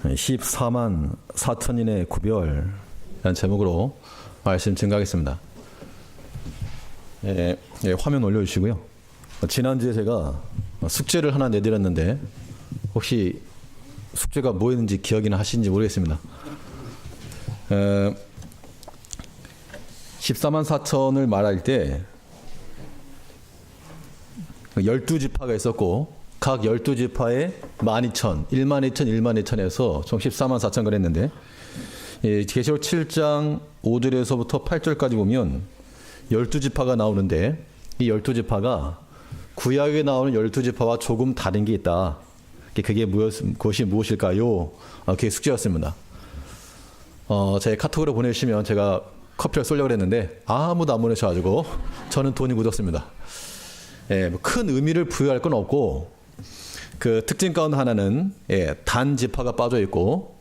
14만 4천인의 구별이라는 제목으로 말씀 증가하겠습니다. 화면 올려주시고요. 지난주에 제가 숙제를 하나 내드렸는데 혹시 숙제가 뭐였는지 기억이나 하시는지 모르겠습니다. 14만 4천을 말할 때 12지파가 있었고 각 12지파에 12,000, 12,000, 12,000에서 총 14만 4천 그랬는데 계시록 7장 5절에서부터 8절까지 보면 12지파가 나오는데 이 12지파가 구약에 나오는 12지파와 조금 다른 게 있다. 그게 그것이 무엇일까요? 그게 숙제였습니다. 제 카톡으로 보내주시면 제가 커피를 쏠려고 했는데 아무도 안 보내셔가지고 저는 돈이 굳었습니다. 큰 의미를 부여할 건 없고 그 특징 가운데 하나는 단 지파가 빠져 있고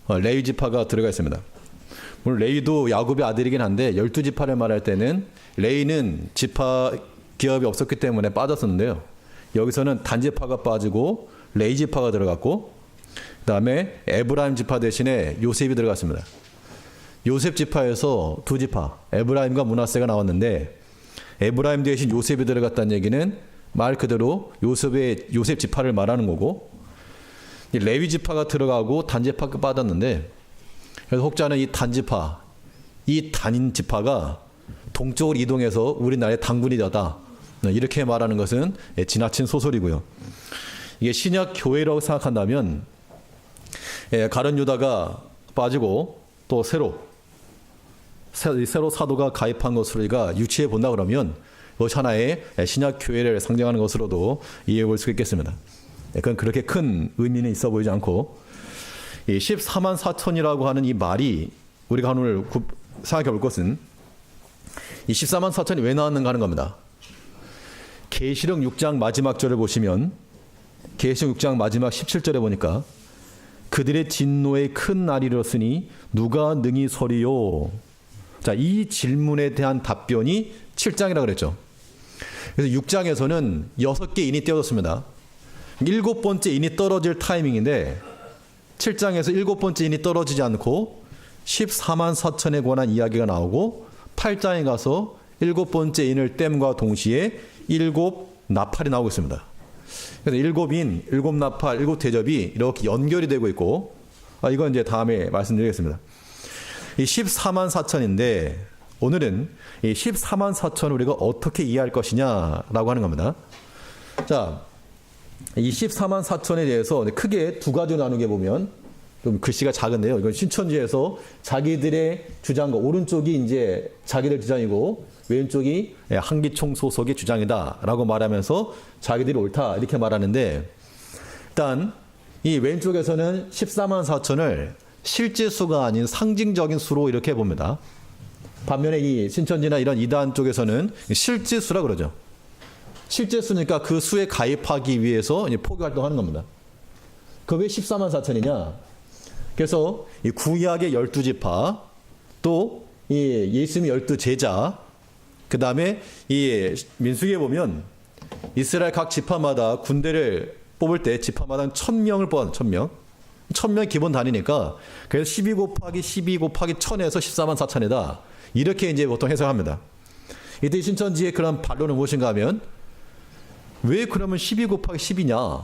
레위 지파가 들어가 있습니다. 물론 레위도 야곱의 아들이긴 한데 12지파를 말할 때는 레위는 지파 기업이 없었기 때문에 빠졌었는데요. 여기서는 단 지파가 빠지고 레위 지파가 들어갔고 그 다음에 에브라임 지파 대신에 요셉이 들어갔습니다. 요셉 지파에서 두 지파 에브라임과 므낫세가 나왔는데 에브라임 대신 요셉이 들어갔다는 얘기는 말 그대로 요셉 지파를 말하는 거고 레위 지파가 들어가고 단 지파가 빠졌는데 그래서 혹자는 이 단 지파, 이 단인 지파가 동쪽으로 이동해서 우리나라의 당군이 되었다. 이렇게 말하는 것은 지나친 소설이고요. 이게 신약 교회라고 생각한다면 가룟 유다가 빠지고 또 새로 사도가 가입한 것으로 우리가 유추해 본다 그러면 그것이 하나의 신약 교회를 상징하는 것으로도 이해해 볼 수 있겠습니다. 그건 그렇게 큰 의미는 있어 보이지 않고 14만 4천이라고 하는 이 말이 우리가 오늘 생각해 볼 것은 이 14만 4천이 왜 나왔는가 하는 겁니다. 계시록 6장 마지막 절을 보시면 계시록 6장 마지막 17절에 보니까 그들의 진노의 큰 날이 이르렀으니 누가 능히 서리요. 자, 이 질문에 대한 답변이 7장이라고 그랬죠. 그래서 6장에서는 6개 인이 떼어졌습니다. 7번째 인이 떨어질 타이밍인데 7장에서 7번째 인이 떨어지지 않고 14만 4천에 관한 이야기가 나오고 8장에 가서 7번째 인을 땜과 동시에 7 나팔이 나오고 있습니다. 그래서 7인, 7 나팔, 7 대접이 이렇게 연결이 되고 있고 이건 이제 다음에 말씀드리겠습니다. 이 14만 4천인데 오늘은 이 14만 4천을 우리가 어떻게 이해할 것이냐라고 하는 겁니다. 자, 이 14만 4천에 대해서 크게 두 가지로 나누게 보면 좀 글씨가 작은데요. 이건 신천지에서 자기들의 주장과 오른쪽이 이제 자기들 주장이고 왼쪽이 한기총 소속의 주장이다라고 말하면서 자기들이 옳다 이렇게 말하는데 일단 이 왼쪽에서는 14만 4천을 실제 수가 아닌 상징적인 수로 이렇게 봅니다. 반면에 이 신천지나 이런 이단 쪽에서는 실제 수라 그러죠. 실제 수니까 그 수에 가입하기 위해서 포교 활동하는 겁니다. 그 왜 14만 4천이냐? 그래서 이 구약의 12지파 또 이 예수님의 12제자 그 다음에 이 민수기에 보면 이스라엘 각 지파마다 군대를 뽑을 때 지파마다 1000명을 뽑아요. 1000명. 1000명 기본 단위니까 그래서 12 곱하기 12 곱하기 1000에서 14만 4천이다. 이렇게 이제 보통 해석합니다. 이때 신천지의 그런 반론은 무엇인가 하면 왜 그러면 12 곱하기 10이냐?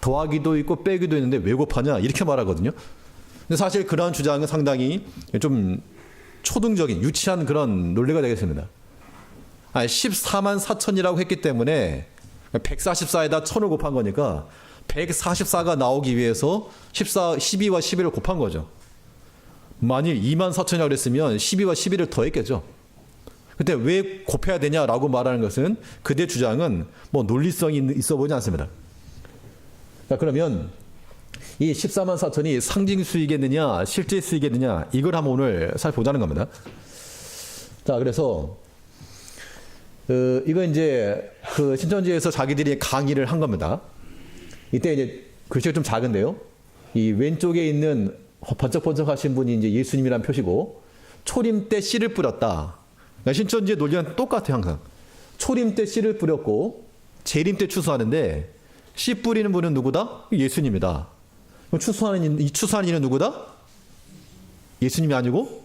더하기도 있고 빼기도 있는데 왜 곱하냐? 이렇게 말하거든요. 근데 사실 그러한 주장은 상당히 좀 초등적인 유치한 그런 논리가 되겠습니다. 14만 4천이라고 했기 때문에 144에다 1000을 곱한 거니까 144가 나오기 위해서 12와 11을 곱한 거죠. 만일 2만 4천이라고 그랬으면 12와 11을 더했겠죠. 근데 왜 곱해야 되냐라고 말하는 것은 그대 주장은 뭐 논리성이 있어 보이지 않습니다. 자, 그러면 이 14만 4천이 상징 수이겠느냐 실제 수이겠느냐 이걸 한번 오늘 살펴보자는 겁니다. 자, 그래서 이거 이제 그 신천지에서 자기들이 강의를 한 겁니다. 이때 이제 글씨가 좀 작은데요. 이 왼쪽에 있는 번쩍번쩍 하신 분이 이제 예수님이라는 표시고 초림 때 씨를 뿌렸다. 그러니까 신천지의 논리는 똑같아요. 항상 초림 때 씨를 뿌렸고 재림 때 추수하는데 씨 뿌리는 분은 누구다? 예수님이다. 그럼 이 추수하는 이는 누구다? 예수님이 아니고?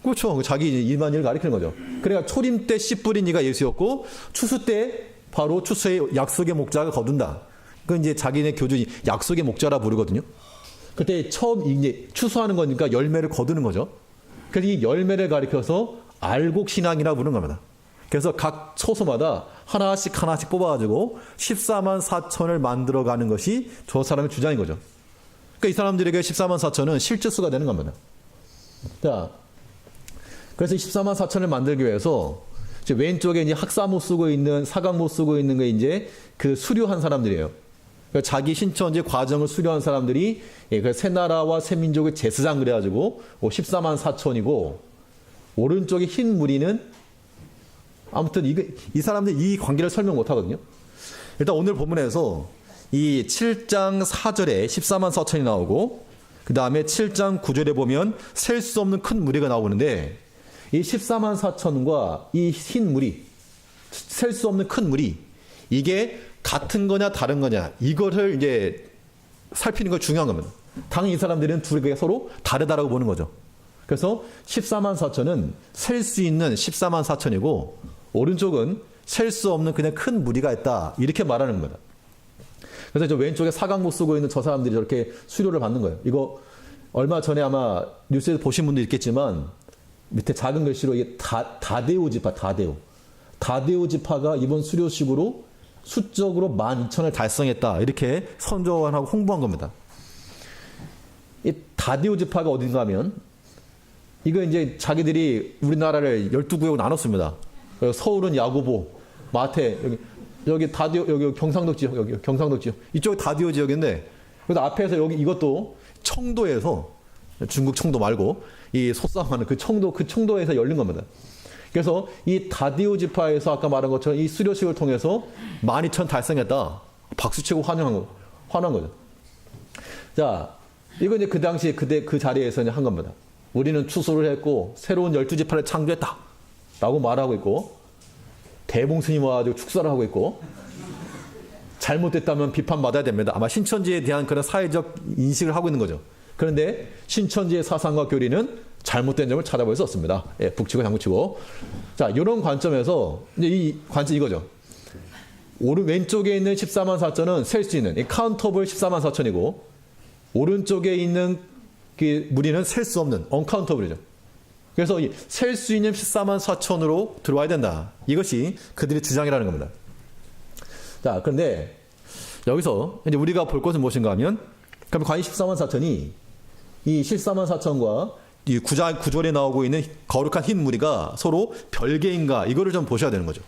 그렇죠. 자기 일만 일을 가리키는 거죠. 그러니까 초림 때 씨 뿌린 이가 예수였고, 추수 때 바로 추수의 약속의 목자가 거둔다. 그 이제 자기네 교준이 약속의 목자라 부르거든요. 그때 처음 이제 추수하는 거니까 열매를 거두는 거죠. 그래서 이 열매를 가리켜서 알곡 신앙이라 부르는 겁니다. 그래서 각 처소마다 하나씩 뽑아가지고 14만 4천을 만들어가는 것이 저 사람의 주장인 거죠. 그러니까 이 사람들에게 14만 4천은 실제 수가 되는 겁니다. 자, 그래서 14만 4천을 만들기 위해서 이제 왼쪽에 이제 학사모 쓰고 있는 사각모 쓰고 있는 게 이제 그 수료한 사람들이에요. 그러니까 자기 신천지 과정을 수료한 사람들이 그 새 나라와 새 민족의 제사장 그래가지고 14만 4천이고 오른쪽에 흰 무리는 아무튼 이 사람들 이 관계를 설명 못 하거든요. 일단 오늘 본문에서 이 7장 4절에 14만 4천이 나오고 그 다음에 7장 9절에 보면 셀 수 없는 큰 무리가 나오는데 이 14만 4천과 이 흰 무리, 셀 수 없는 큰 무리, 이게 같은 거냐 다른 거냐 이거를 이제 살피는 거 중요한 겁니다. 당연히 이 사람들은 둘이 서로 다르다라고 보는 거죠. 그래서 14만 4천은 셀 수 있는 14만 4천이고 오른쪽은 셀 수 없는 그냥 큰 무리가 있다 이렇게 말하는 겁니다. 그래서 저 왼쪽에 사각모 쓰고 있는 저 사람들이 저렇게 수료를 받는 거예요. 이거 얼마 전에 아마 뉴스에서 보신 분도 있겠지만 밑에 작은 글씨로 이게 다데오 지파, 다데오 지파가 이번 수료식으로 수적으로 12,000을 달성했다 이렇게 선전하고 홍보한 겁니다. 이 다데오 지파가 어딘가 하면 이거 이제 자기들이 우리나라를 12구역으로 나눴습니다. 서울은 야고보, 마태, 여기 다디오, 여기 경상도 지역, 여기 경상도 지역. 이쪽이 다디오 지역인데, 그래서 앞에서 여기 이것도 청도에서, 중국 청도 말고, 이 소싸움하는 그 청도에서 열린 겁니다. 그래서 이 다디오 지파에서 아까 말한 것처럼 이 수료식을 통해서 12,000 달성했다. 박수치고 환영한 거죠. 자, 이거 이제 그 당시 그 자리에서 이제 한 겁니다. 우리는 추수를 했고, 새로운 12지파를 창조했다. 라고 말하고 있고, 대봉스님 와가지고 축사를 하고 있고, 잘못됐다면 비판받아야 됩니다. 아마 신천지에 대한 그런 사회적 인식을 하고 있는 거죠. 그런데 신천지의 사상과 교리는 잘못된 점을 찾아볼 수 없습니다. 예, 북치고 장구치고. 자, 이런 관점에서 이제 이 관점 이거죠. 왼쪽에 있는 14만 4천은 셀 수 있는 이 카운터블 14만 4천이고 오른쪽에 있는 그 무리는 셀 수 없는 언카운터블이죠. 그래서 셀 수 있는 14만 4천으로 들어와야 된다. 이것이 그들의 주장이라는 겁니다. 자, 그런데 여기서 이제 우리가 볼 것은 무엇인가 하면 그럼 과연 14만 4천이 이 14만 4천과 이 구절에 나오고 있는 거룩한 흰 무리가 서로 별개인가 이거를 좀 보셔야 되는 거죠.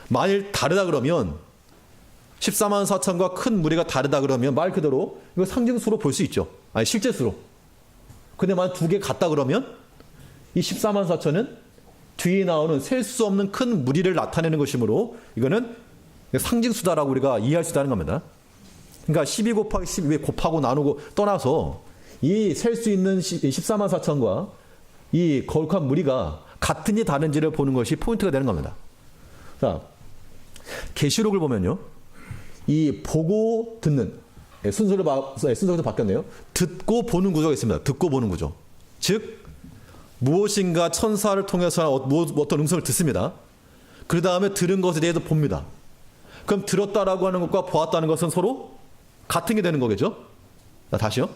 만일 다르다 그러면 14만 4천과 큰 무리가 다르다 그러면 말 그대로 이거 상징수로 볼 수 있죠. 아니 실제수로. 근데 만약 두 개 같다 그러면 이 14만 4천은 뒤에 나오는 셀 수 없는 큰 무리를 나타내는 것이므로 이거는 상징수다라고 우리가 이해할 수 있다는 겁니다. 그러니까 12 곱하기 12에 곱하고 나누고 떠나서 이 셀 수 있는 14만 4천과 이 거룩한 무리가 같은지 다른지를 보는 것이 포인트가 되는 겁니다. 자, 계시록을 보면요. 이 보고 듣는 순서가 바뀌었네요. 듣고 보는 구조가 있습니다. 듣고 보는 구조. 즉 무엇인가 천사를 통해서 어떤 음성을 듣습니다. 그 다음에 들은 것에 대해서 봅니다. 그럼 들었다라고 하는 것과 보았다는 것은 서로 같은 게 되는 거겠죠? 자, 다시요.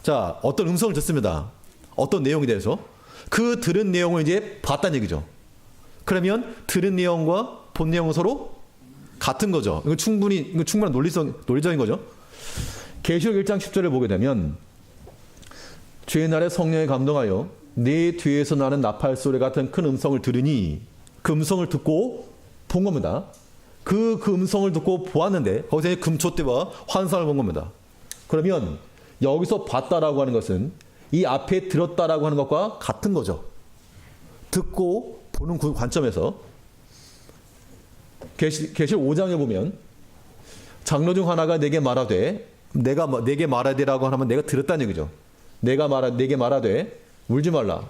자, 어떤 음성을 듣습니다. 어떤 내용에 대해서. 그 들은 내용을 이제 봤다는 얘기죠. 그러면 들은 내용과 본 내용은 서로 같은 거죠. 이거 충분한 논리적인 거죠. 계시록 1장 10절을 보게 되면 주의 날에 성령에 감동하여 내 뒤에서 나는 나팔 소리 같은 큰 음성을 들으니 그 음성을 듣고 본 겁니다. 그 음성을 듣고 보았는데 거기서 금초대와 환상을 본 겁니다. 그러면 여기서 봤다라고 하는 것은 이 앞에 들었다라고 하는 것과 같은 거죠. 듣고 보는 관점에서 계시록 5장에 보면 장로 중 하나가 내게 말하되 내게 말하되라고 하면 내가 들었다는 얘기죠. 내게 말하되 울지 말라.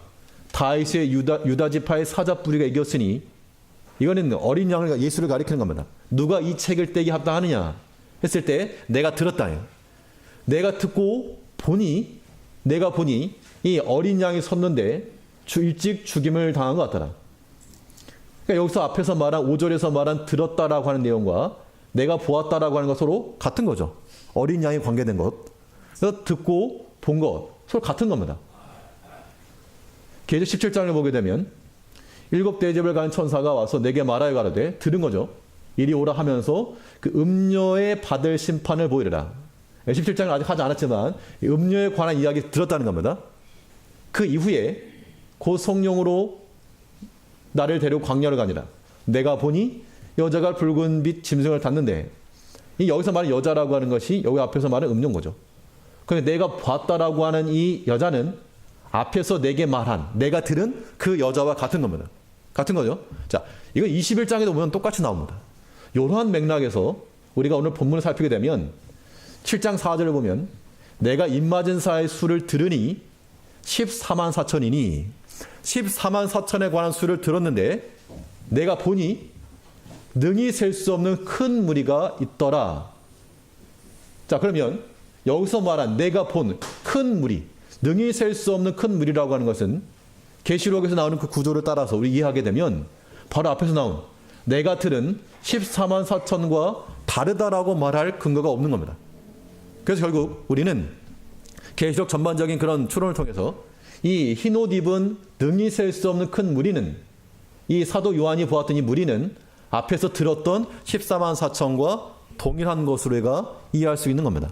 다윗의 유다 지파의 사자 뿌리가 이겼으니 이거는 어린 양을 예수를 가리키는 겁니다. 누가 이 책을 떼기 합당하느냐 했을 때 내가 들었다. 내가 듣고 보니, 내가 보니 이 어린 양이 섰는데 일찍 죽임을 당한 것 같더라. 그러니까 여기서 앞에서 말한 5절에서 말한 들었다라고 하는 내용과 내가 보았다라고 하는 것 서로 같은 거죠. 어린 양이 관계된 것. 그래서 듣고 본 것 서로 같은 겁니다. 계시록 17장을 보게 되면 7 대접을 가는 천사가 와서 내게 말하여 가로되, 들은 거죠. 이리 오라 하면서 그 음녀에 받을 심판을 보이리라. 17장을 아직 하지 않았지만 음녀에 관한 이야기 들었다는 겁니다. 그 이후에 곧 성령으로 나를 데리고 광야를 가니라. 내가 보니 여자가 붉은 빛 짐승을 탔는데, 이 여기서 말하는 여자라고 하는 것이 여기 앞에서 말하는 음녀인 거죠. 그런데 내가 봤다라고 하는 이 여자는 앞에서 내게 말한, 내가 들은 그 여자와 같은 겁니다. 같은 거죠. 자, 이거 21장에도 보면 똑같이 나옵니다. 이러한 맥락에서 우리가 오늘 본문을 살피게 되면 7장 4절을 보면 내가 입맞은 사의 수를 들으니 14만 4천이니 14만 4천에 관한 수를 들었는데 내가 보니 능히 셀 수 없는 큰 무리가 있더라. 자, 그러면 여기서 말한 내가 본 큰 무리, 능히 셀 수 없는 큰 무리라고 하는 것은 계시록에서 나오는 그 구조를 따라서 우리 이해하게 되면 바로 앞에서 나온 내가 들은 14만 4천과 다르다라고 말할 근거가 없는 겁니다. 그래서 결국 우리는 계시록 전반적인 그런 추론을 통해서 이 흰옷 입은 능히 셀 수 없는 큰 무리는, 이 사도 요한이 보았던 이 무리는 앞에서 들었던 14만 4천과 동일한 것으로 우리가 이해할 수 있는 겁니다.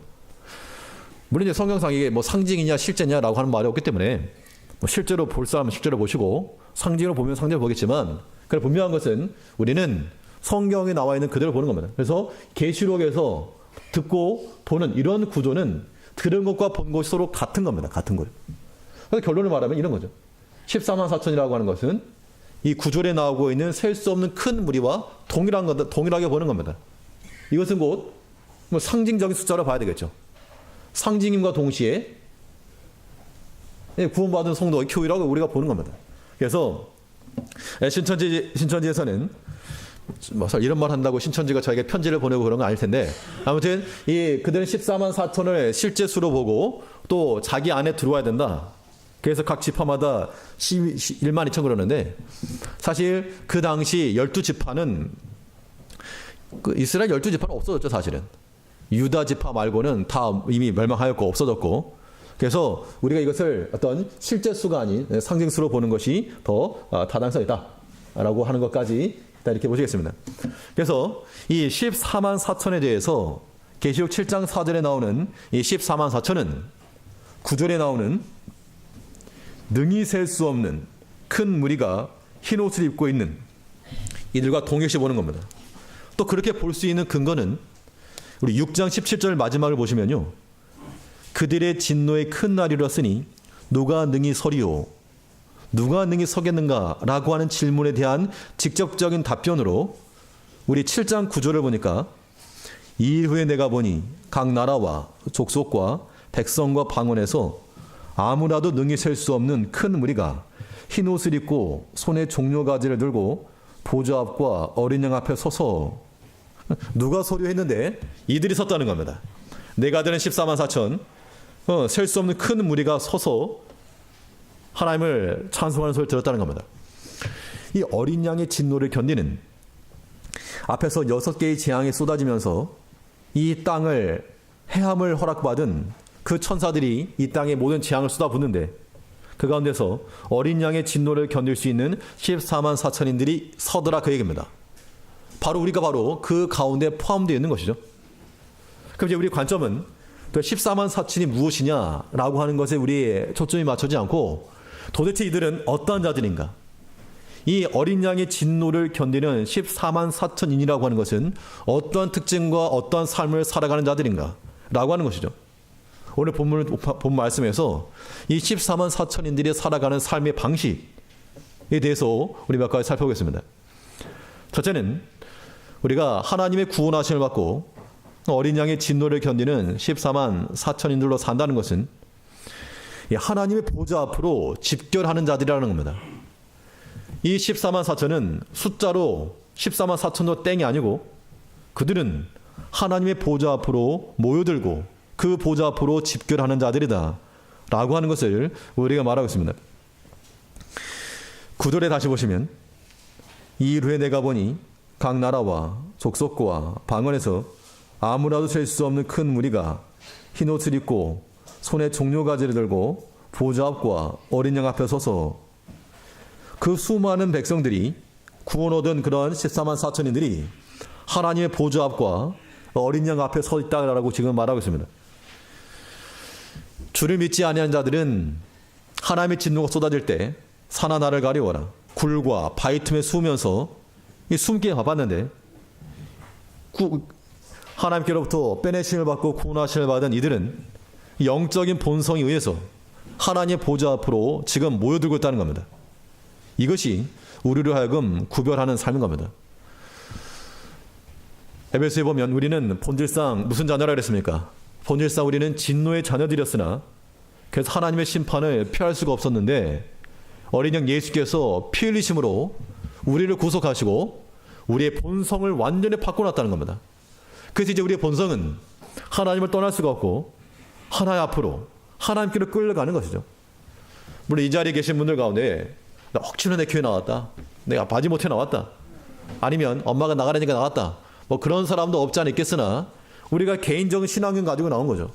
물론 이제 성경상 이게 뭐 상징이냐 실제냐라고 하는 말이 없기 때문에 뭐 실제로 볼 사람은 실제로 보시고 상징으로 보면 상징으로 보겠지만, 그래 분명한 것은 우리는 성경에 나와 있는 그대로 보는 겁니다. 그래서 계시록에서 듣고 보는 이런 구조는 들은 것과 본 것이 서로 같은 겁니다. 같은 거예요. 그래서 결론을 말하면 이런 거죠. 14만 4천이라고 하는 것은 이 구절에 나오고 있는 셀 수 없는 큰 무리와 동일하게 보는 겁니다. 이것은 곧 뭐 상징적인 숫자로 봐야 되겠죠. 상징임과 동시에 구원받은 성도의 교회라고 우리가 보는 겁니다. 그래서 신천지에서는 뭐 이런 말 한다고 신천지가 저에게 편지를 보내고 그런 건 아닐 텐데, 아무튼 이 그들은 14만 4천을 실제 수로 보고 또 자기 안에 들어와야 된다. 그래서 각 지파마다 1만 2천 그러는데, 사실 그 당시 12지파는 그 이스라엘 12지파는 없어졌죠. 사실은 유다 지파 말고는 다 이미 멸망하였고 없어졌고, 그래서 우리가 이것을 어떤 실제 수가 아닌 상징수로 보는 것이 더 타당성이다라고 하는 것까지 이렇게 보시겠습니다. 그래서 이 14만 4천에 대해서 계시록 7장 4절에 나오는 이 14만 4천은 9절에 나오는 능히 셀 수 없는 큰 무리가 흰 옷을 입고 있는 이들과 동일시 보는 겁니다. 또 그렇게 볼 수 있는 근거는 우리 6장 17절 마지막을 보시면요. 그들의 진노의 큰 날이라 쓰니 누가 능히 서리요? 누가 능히 서겠는가? 라고 하는 질문에 대한 직접적인 답변으로 우리 7장 9절을 보니까 이 일 후에 내가 보니 각 나라와 족속과 백성과 방언에서 아무라도 능히 셀 수 없는 큰 무리가 흰 옷을 입고 손에 종려가지를 들고 보좌 앞과 어린 양 앞에 서서, 누가 서류했는데 이들이 섰다는 겁니다. 내가 들은 14만 4천 셀 수 없는 큰 무리가 서서 하나님을 찬송하는 소리를 들었다는 겁니다. 이 어린 양의 진노를 견디는, 앞에서 6개의 재앙이 쏟아지면서 이 땅을 해함을 허락받은 그 천사들이 이 땅에 모든 재앙을 쏟아붓는데, 그 가운데서 어린 양의 진노를 견딜 수 있는 14만 4천인들이 서더라, 그 얘기입니다. 바로 우리가 바로 그 가운데 포함되어 있는 것이죠. 그럼 이제 우리 관점은 14만 4천이 무엇이냐라고 하는 것에 우리 초점이 맞춰지 않고, 도대체 이들은 어떠한 자들인가? 이 어린 양의 진노를 견디는 14만 4천인이라고 하는 것은 어떠한 특징과 어떠한 삶을 살아가는 자들인가? 라고 하는 것이죠. 오늘 본 말씀에서 이 14만 4천인들이 살아가는 삶의 방식에 대해서 우리 몇 가지 살펴보겠습니다. 첫째는 우리가 하나님의 구원하심을 받고 어린 양의 진노를 견디는 14만 4천인들로 산다는 것은 하나님의 보좌 앞으로 집결하는 자들이라는 겁니다. 이 14만 4천은 숫자로 14만 4천도 땡이 아니고, 그들은 하나님의 보좌 앞으로 모여들고 그 보좌 앞으로 집결하는 자들이다 라고 하는 것을 우리가 말하고 있습니다. 9절에 다시 보시면 이 일후에 내가 보니 각 나라와 족속과 방언에서 아무라도 셀 수 없는 큰 무리가 흰 옷을 입고 손에 종려가지를 들고 보좌 앞과 어린 양 앞에 서서 그 수많은 백성들이 구원 얻은 그런 14만 4천인들이 하나님의 보좌 앞과 어린 양 앞에 서 있다라고 지금 말하고 있습니다. 주를 믿지 아니한 자들은 하나님의 진노가 쏟아질 때 산하 나를 가리워라 굴과 바위 틈에 숨으면서 숨게 봐봤는데 하나님께로부터 빼내심을 받고 구원하심을 받은 이들은 영적인 본성에 의해서 하나님의 보좌 앞으로 지금 모여들고 있다는 겁니다. 이것이 우리로 하여금 구별하는 삶인 겁니다. 에베소에 보면 우리는 본질상 무슨 자녀라 그랬습니까? 본질상 우리는 진노의 자녀들이었으나 그래서 하나님의 심판을 피할 수가 없었는데 어린 양 예수께서 피 흘리심으로 우리를 구속하시고 우리의 본성을 완전히 바꿔놨다는 겁니다. 그래서 이제 우리의 본성은 하나님을 떠날 수가 없고 하나님 앞으로 하나님께로 끌려가는 것이죠. 물론 이 자리에 계신 분들 가운데 나 억지로 내 교회 나왔다, 내가 바지 못해 나왔다, 아니면 엄마가 나가라니까 나왔다, 뭐 그런 사람도 없지 않아 있겠으나 우리가 개인적인 신앙을 가지고 나온 거죠.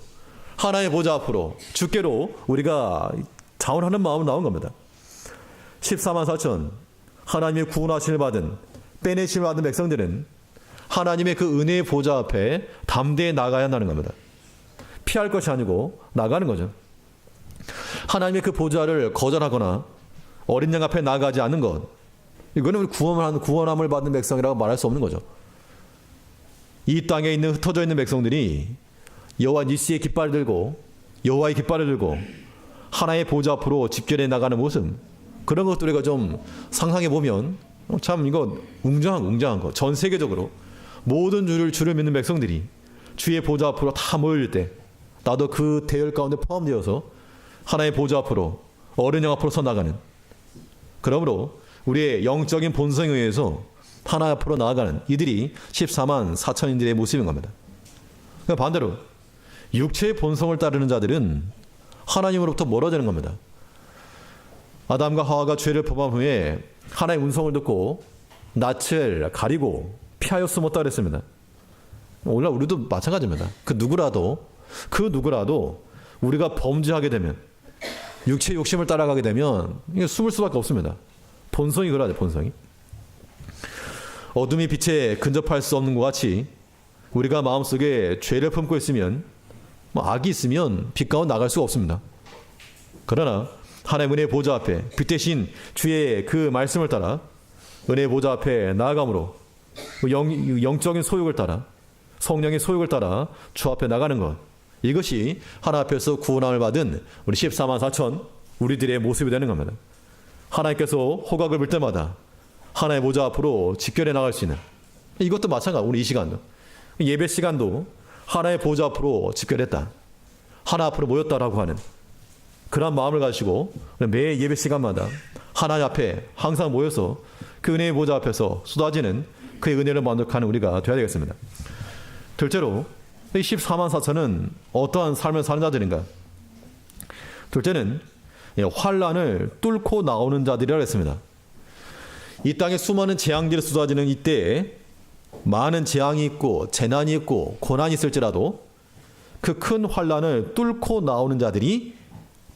하나님의 보좌 앞으로 주께로 우리가 자원하는 마음으로 나온 겁니다. 14만 4천 하나님의 구원하심을 받은 빼내심을 받은 백성들은 하나님의 그 은혜의 보좌 앞에 담대히 나가야 한다는 겁니다. 피할 것이 아니고 나가는 거죠. 하나님의 그 보좌를 거절하거나 어린 양 앞에 나가지 않는 것, 이거는 구원함을 받는 백성이라고 말할 수 없는 거죠. 이 땅에 있는 흩어져 있는 백성들이 여호와 니시의 깃발을 들고 여호와의 깃발을 들고 하나님의 보좌 앞으로 집결해 나가는 모습, 그런 것들 우리가 좀 상상해 보면 참 이거 웅장한 거. 전 세계적으로 모든 주를 믿는 백성들이 주의 보좌 앞으로 다 모일 때 나도 그 대열 가운데 포함되어서 하나님의 보좌 앞으로 어린 양 앞으로 서 나가는, 그러므로 우리의 영적인 본성에 의해서 하나님 앞으로 나아가는 이들이 14만 4천인들의 모습인 겁니다. 그러니까 반대로 육체의 본성을 따르는 자들은 하나님으로부터 멀어지는 겁니다. 아담과 하와가 죄를 범한 후에 하나님의 음성을 듣고 낯을 가리고 피하여 숨었다 그랬습니다. 오늘 우리도 마찬가지입니다. 그 누구라도 우리가 범죄하게 되면, 육체의 욕심을 따라가게 되면 이게 숨을 수밖에 없습니다. 본성이 그러죠. 본성이. 어둠이 빛에 근접할 수 없는 것 같이 우리가 마음속에 죄를 품고 있으면, 악이 있으면 빛 가운데 나갈 수가 없습니다. 그러나 하나님의 은혜의 보좌 앞에 빛 대신 주의 그 말씀을 따라 은혜의 보좌 앞에 나아감으로 영적인 소욕을 따라, 성령의 소욕을 따라 주 앞에 나가는 것, 이것이 하나님 앞에서 구원함을 받은 우리 14만 4천 우리들의 모습이 되는 겁니다. 하나님께서 호각을 불 때마다 하나님의 보좌 앞으로 집결해 나갈 수 있는, 이것도 마찬가지. 우리 이 시간도 예배 시간도 하나님의 보좌 앞으로 집결했다, 하나 앞으로 모였다라고 하는 그런 마음을 가지고 매 예배 시간마다 하나님 앞에 항상 모여서 그 은혜의 보좌 앞에서 쏟아지는 그의 은혜를 만족하는 우리가 되어야 되겠습니다. 둘째로 이 14만 4천은 어떠한 삶을 사는 자들인가? 둘째는 환란을 뚫고 나오는 자들이라고 했습니다. 이 땅에 수많은 재앙들이 쏟아지는 이때에 많은 재앙이 있고 재난이 있고 고난이 있을지라도 그 큰 환란을 뚫고 나오는 자들이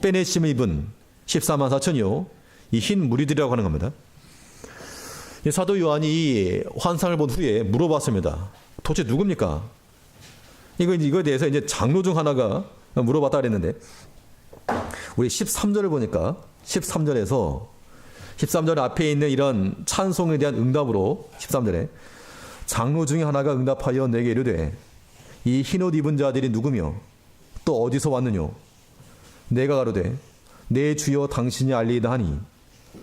빼내심을 입은 14만 4천이요 이 흰 무리들이라고 하는 겁니다. 사도 요한이 이 환상을 본 후에 물어봤습니다. 도대체 누굽니까? 이거에 대해서 이제 장로 중 하나가 물어봤다 그랬는데, 우리 13절을 보니까 13절 앞에 있는 이런 찬송에 대한 응답으로 13절에 장로 중에 하나가 응답하여 내게 이르되 이 흰옷 입은 자들이 누구며 또 어디서 왔느뇨? 내가 가로되 내 주여 당신이 알리이다 하니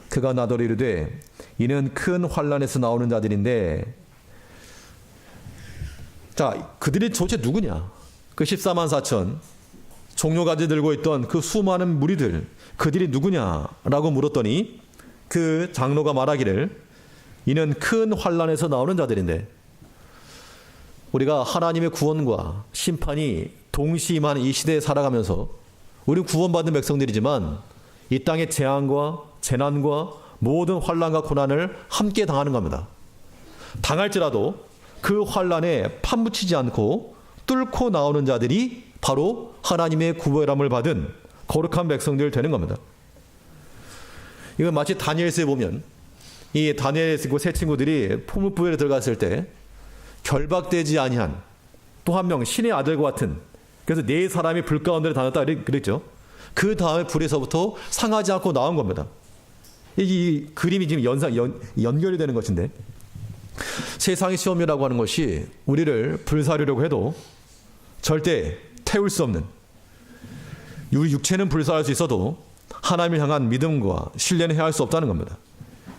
그가 나더러 이르되 이는 큰 환란에서 나오는 자들인데, 자, 그들이 도대체 누구냐? 그 14만 4천 종려가지 들고 있던 그 수많은 무리들, 그들이 누구냐라고 물었더니 그 장로가 말하기를 이는 큰 환란에서 나오는 자들인데, 우리가 하나님의 구원과 심판이 동시임하는 이 시대에 살아가면서 우리는 구원받은 백성들이지만 이 땅의 재앙과 재난과 모든 환난과 고난을 함께 당하는 겁니다. 당할지라도 그 환난에 판묻히지 않고 뚫고 나오는 자들이 바로 하나님의 구별함을 받은 거룩한 백성들 되는 겁니다. 이건 마치 다니엘서에 보면 이 다니엘의 세 친구들이 포무부에 들어갔을 때 결박되지 아니한 또 한 명 신의 아들과 같은, 그래서 네 사람이 불 가운데 다녔다 그랬죠. 그 다음에 불에서부터 상하지 않고 나온 겁니다. 이 그림이 지금 연결이 되는 것인데, 세상의 시험이라고 하는 것이 우리를 불사르려고 해도 절대 태울 수 없는, 우리 육체는 불사할 수 있어도 하나님을 향한 믿음과 신뢰는 해야 할 수 없다는 겁니다.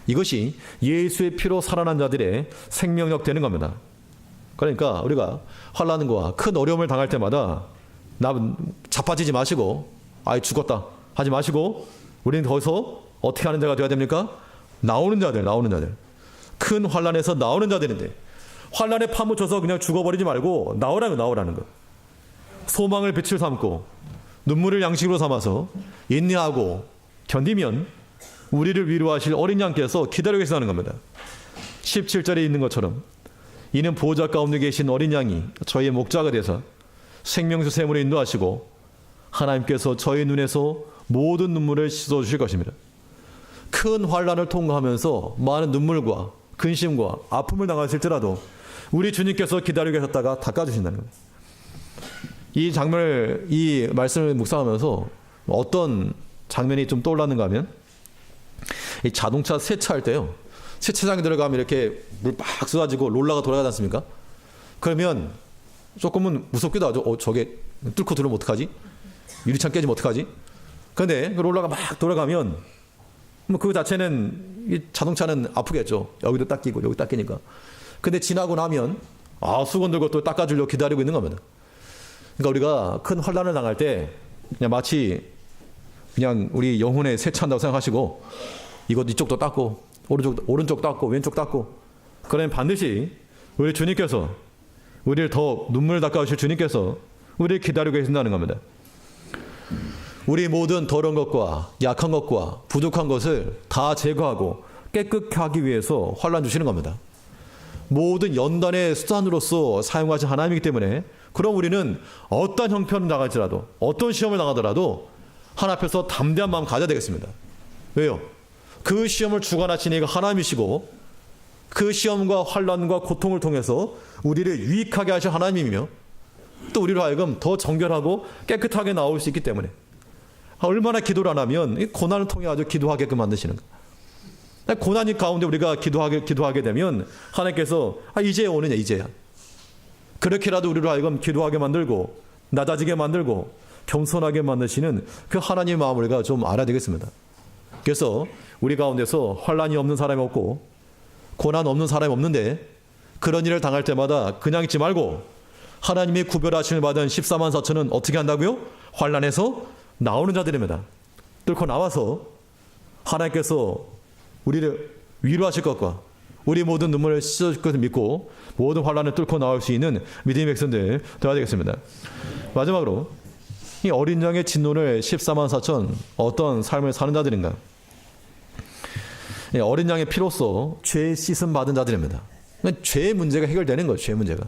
이것이 예수의 피로 살아난 자들의 생명력 되는 겁니다. 그러니까 우리가 환난과 큰 어려움을 당할 때마다 자빠지지 마시고 죽었다 하지 마시고, 우리는 거기서 어떻게 하는 자가 되어야 됩니까? 나오는 자들. 큰 환난에서 나오는 자들인데, 환난에 파묻혀서 그냥 죽어버리지 말고 나오라는 것. 소망을 빛을 삼고 눈물을 양식으로 삼아서 인내하고 견디면 우리를 위로하실 어린 양께서 기다리고 계시다는 겁니다. 17절에 있는 것처럼 이는 보호자 가운데 계신 어린 양이 저희의 목자가 되사 생명수 샘으로 인도하시고 하나님께서 저희 눈에서 모든 눈물을 씻어주실 것입니다. 큰 환난을 통과하면서 많은 눈물과 근심과 아픔을 당하실지라도 우리 주님께서 기다리고 계셨다가 닦아주신다는 겁니다. 이 말씀을 묵상하면서 어떤 장면이 좀 떠올랐는가 하면, 이 자동차 세차할 때요, 세차장에 들어가면 이렇게 물 막 쏟아지고 롤러가 돌아가지 않습니까? 그러면 조금은 무섭기도 하죠. 저게 뚫고 들어오면 어떡하지? 유리창 깨지면 어떡하지? 그런데 그 롤러가 막 돌아가면 그 자체는, 이 자동차는 아프겠죠. 여기도 닦이고 여기 닦이니까. 근데 지나고 나면 수건 들고 또 닦아주려고 기다리고 있는 겁니다. 그러니까 우리가 큰 환난을 당할 때 그냥 마치 그냥 우리 영혼에 세차한다고 생각하시고, 이쪽도 닦고 오른쪽 닦고 왼쪽 닦고, 그러면 반드시 우리 주님께서, 우리를 더 눈물을 닦아주실 주님께서 우리를 기다리고 계신다는 겁니다. 우리 모든 더러운 것과 약한 것과 부족한 것을 다 제거하고 깨끗하게 하기 위해서 환난 주시는 겁니다. 모든 연단의 수단으로서 사용하신 하나님이기 때문에, 그럼 우리는 어떤 형편을 당할지라도, 어떤 시험을 당하더라도 하나님 앞에서 담대한 마음 가져야 되겠습니다. 왜요? 그 시험을 주관하신 이가 하나님이시고, 그 시험과 환난과 고통을 통해서 우리를 유익하게 하실 하나님이며, 또 우리로 하여금 더 정결하고 깨끗하게 나올 수 있기 때문에, 얼마나 기도를 안 하면 이 고난을 통해 아주 기도하게끔 만드시는 거예요. 고난이 가운데 우리가 기도하게 되면 하나님께서 이제 오느냐, 이제야. 그렇게라도 우리로 하여금 기도하게 만들고 낮아지게 만들고 겸손하게 만드시는 그 하나님의 마음을 우리가 좀 알아야 되겠습니다. 그래서 우리 가운데서 환난이 없는 사람이 없고 고난 없는 사람이 없는데, 그런 일을 당할 때마다 그냥 있지 말고 하나님의 구별하심을 받은 14만 4천은 어떻게 한다고요? 환난에서 나오는 자들입니다. 뚫고 나와서 하나님께서 우리를 위로하실 것과 우리 모든 눈물을 씻어줄 것을 믿고 모든 환난을 뚫고 나올 수 있는 믿음의 백성들 되어야 되겠습니다. 마지막으로 이 어린 양의 진노를 14만 4천 어떤 삶을 사는 자들인가? 어린 양의 피로써 죄 씻음 받은 자들입니다. 죄의 문제가 해결되는 거예요. 죄의 문제가.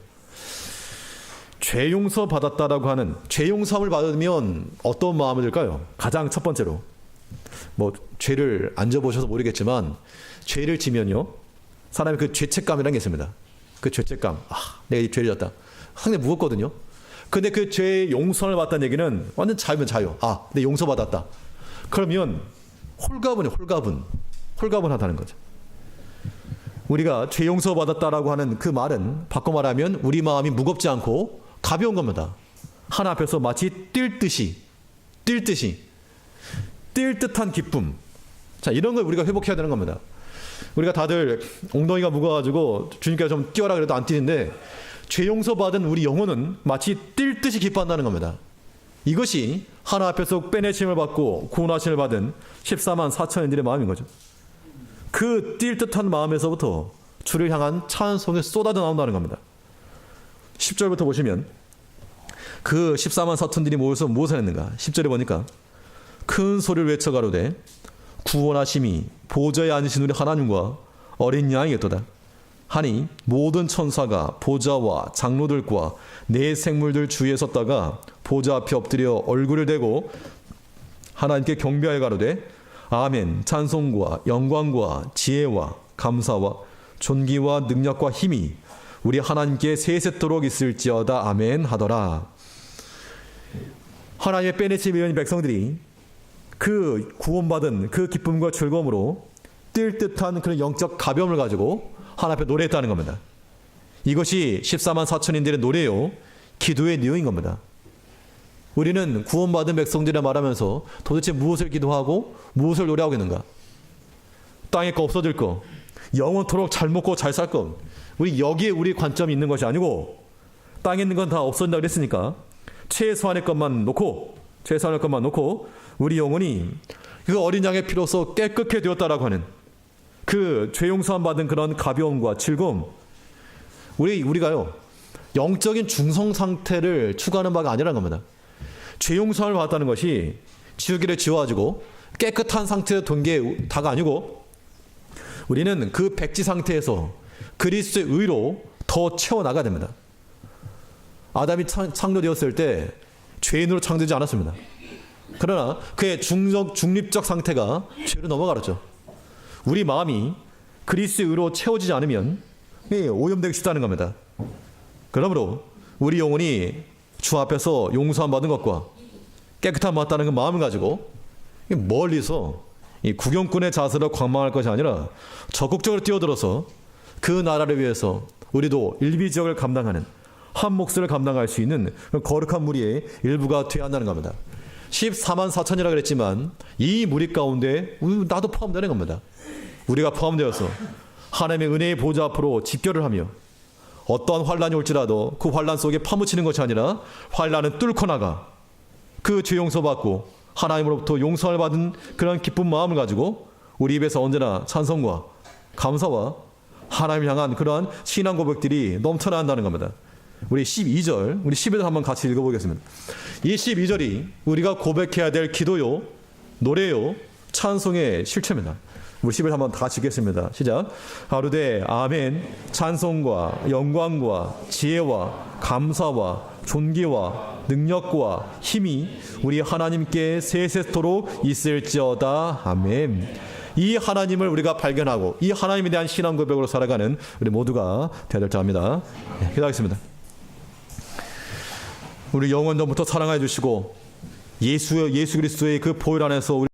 죄 용서 받았다라고 하는, 죄 용서함을 받으면 어떤 마음이 들까요? 가장 첫 번째로, 죄를 안 져보셔서 모르겠지만 죄를 지면요, 사람이 그 죄책감이라는 게 있습니다. 그 죄책감, 내가 이 죄를 졌다, 상당히 무겁거든요. 근데 그 죄의 용서를 받았다는 얘기는 완전 자유면 자유. 내 용서받았다. 그러면 홀가분하다는 거죠. 우리가 죄 용서받았다라고 하는 그 말은 바꿔 말하면 우리 마음이 무겁지 않고 가벼운 겁니다. 하나 앞에서 마치 뛸 듯한 기쁨. 자, 이런 걸 우리가 회복해야 되는 겁니다. 우리가 다들 엉덩이가 무거워가지고 주님께서 좀 뛰어라 그래도 안 뛰는데, 죄 용서받은 우리 영혼은 마치 뛸 듯이 기뻐한다는 겁니다. 이것이 하나 앞에서 빼내심을 받고 구원하심을 받은 14만 4천인들의 마음인 거죠. 그 뛸 듯한 마음에서부터 주를 향한 찬송이 쏟아져 나온다는 겁니다. 10절부터 보시면, 그 14만 사촌들이 모여서 무엇을 했는가? 10절에 보니까 큰 소리를 외쳐 가로되 구원하심이 보좌에 앉으신 우리 하나님과 어린 양이겠도다 하니 모든 천사가 보좌와 장로들과 네 생물들 주위에 섰다가 보좌 앞에 엎드려 얼굴을 대고 하나님께 경배하여 가로되 아멘. 찬송과 영광과 지혜와 감사와 존귀와 능력과 힘이 우리 하나님께 세세토록 있을지어다. 아멘 하더라. 하나님의 빼내심의 백성들이 그 구원받은 그 기쁨과 즐거움으로 뛸 듯한 그런 영적 가벼움을 가지고 하나님 앞에 노래했다는 겁니다. 이것이 14만 4천인들의 노래요, 기도의 내용인 겁니다. 우리는 구원받은 백성들이라 말하면서 도대체 무엇을 기도하고 무엇을 노래하고 있는가? 땅에 거 없어질 거, 영원토록 잘 먹고 잘 살 거, 우리 여기에 우리 관점이 있는 것이 아니고 땅에 있는 건 다 없어진다고 그랬으니까 최소한의 것만 놓고 우리 영혼이 그 어린 양의 피로써 깨끗해 되었다라고 하는 그 죄 용서함 받은 그런 가벼움과 즐거움, 우리가요 영적인 중성 상태를 추구하는 바가 아니라는 겁니다. 죄 용서를 받았다는 것이 지우개를 지워가지고 깨끗한 상태로 된 게 다가 아니고 우리는 그 백지 상태에서 그리스도의 의로 더 채워나가야 됩니다. 아담이 창조되었을 때 죄인으로 창조되지 않았습니다. 그러나 그의 중립적 상태가 죄로 넘어가죠. 우리 마음이 그리스도의 의로 채워지지 않으면 오염되기 쉽다는 겁니다. 그러므로 우리 영혼이 주 앞에서 용서함 받은 것과 깨끗함 받았다는 그 마음을 가지고 멀리서 이 구경꾼의 자세로 관망할 것이 아니라 적극적으로 뛰어들어서 그 나라를 위해서 우리도 일비지역을 감당하는 한 몫을 감당할 수 있는 거룩한 무리의 일부가 되어야 한다는 겁니다. 14만 4천이라 그랬지만 이 무리 가운데 나도 포함되는 겁니다. 우리가 포함되어서 하나님의 은혜의 보좌 앞으로 집결을 하며 어떠한 환란이 올지라도 그 환란 속에 파묻히는 것이 아니라 환란은 뚫고 나가 그 죄 용서받고 하나님으로부터 용서를 받은 그런 기쁜 마음을 가지고 우리 입에서 언제나 찬송과 감사와 하나님을 향한 그러한 신앙 고백들이 넘쳐나야 한다는 겁니다. 우리 12절, 우리 11절 한번 같이 읽어보겠습니다. 이 12절이 우리가 고백해야 될 기도요, 노래요, 찬송의 실체입니다. 우리 11절 한번 다 같이 읽겠습니다. 시작. 가로되 아멘. 찬송과 영광과 지혜와 감사와 존귀와 능력과 힘이 우리 하나님께 세세토록 있을지어다. 아멘. 이 하나님을 우리가 발견하고 이 하나님에 대한 신앙 고백으로 살아가는 우리 모두가 되어야 될 줄 압니다. 기도하겠습니다. 우리 영원전부터 사랑해 주시고 예수 그리스도의 그 보혈 안에서 우리